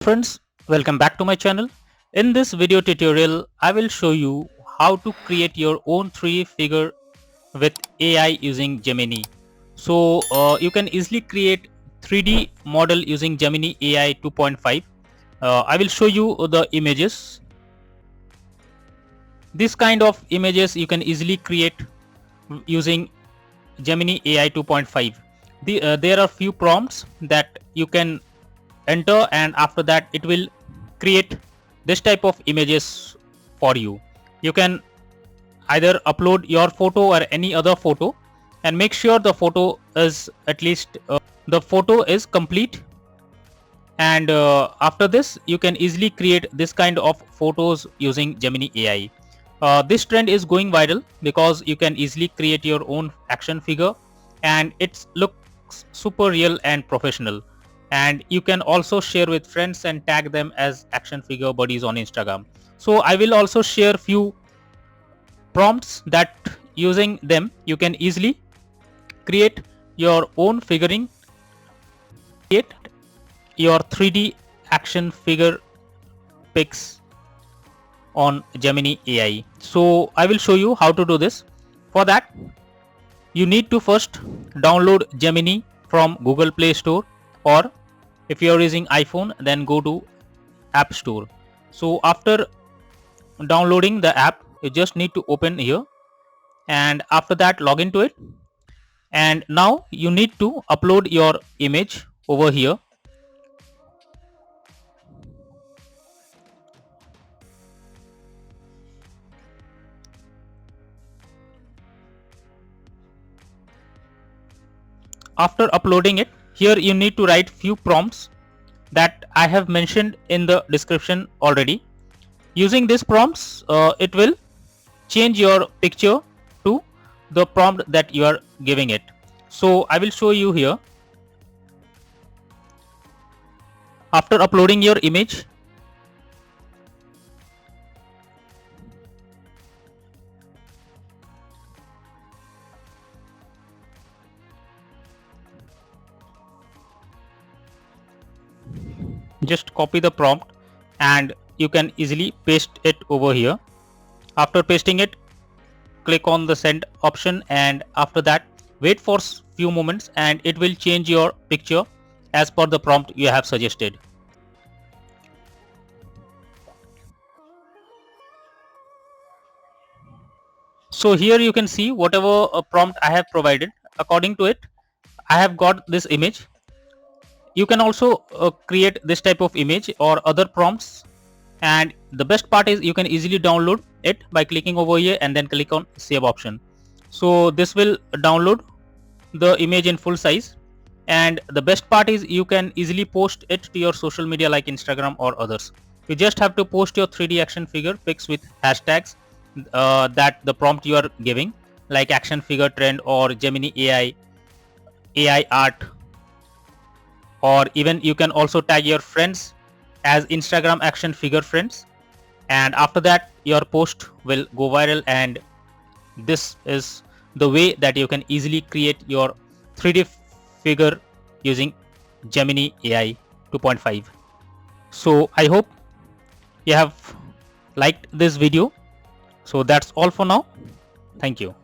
Friends, welcome back to my channel. In this video tutorial, I will show you how to create your own 3D figure with AI using Gemini. So you can easily create 3D model using Gemini AI 2.5. I will show you the images. This kind of images you can easily create using Gemini AI 2.5. There are few prompts that you can enter, and after that it will create this type of images for you. You can either upload your photo or any other photo, and make sure the photo is at least the photo is complete, and after this you can easily create this kind of photos using Gemini AI. This trend is going viral because you can easily create your own action figure, and it looks super real and professional, and you can also share with friends and tag them as action figure buddies on Instagram. So I will also share few prompts that using them you can easily create your own figurine, create your 3D action figure pics on Gemini AI. So I will show you how to do this. For that, you need to first download Gemini from Google Play Store, or if you are using iPhone, then go to App Store. So after downloading the app, you just need to open here, and after that log into it, and now you need to upload your image over here. After uploading it, here you need to write few prompts that I have mentioned in the description already. Using these prompts, it will change your picture to the prompt that you are giving it. So I will show you here. After uploading your image, just copy the prompt and you can easily paste it over here. After pasting it, click on the send option, and after that wait for few moments and it will change your picture as per the prompt you have suggested. So here you can see whatever prompt I have provided, according to it I have got this image. You can also create this type of image or other prompts, and the best part is you can easily download it by clicking over here and then click on save option. So this will download the image in full size, and the best part is you can easily post it to your social media like Instagram or others. You just have to post your 3D action figure pics with hashtags that the prompt you are giving, like action figure trend or Gemini AI art, or even you can also tag your friends as Instagram action figure friends, and after that your post will go viral. And this is the way that you can easily create your 3D figure using Gemini AI 2.5. So I hope you have liked this video. So that's all for now. Thank you.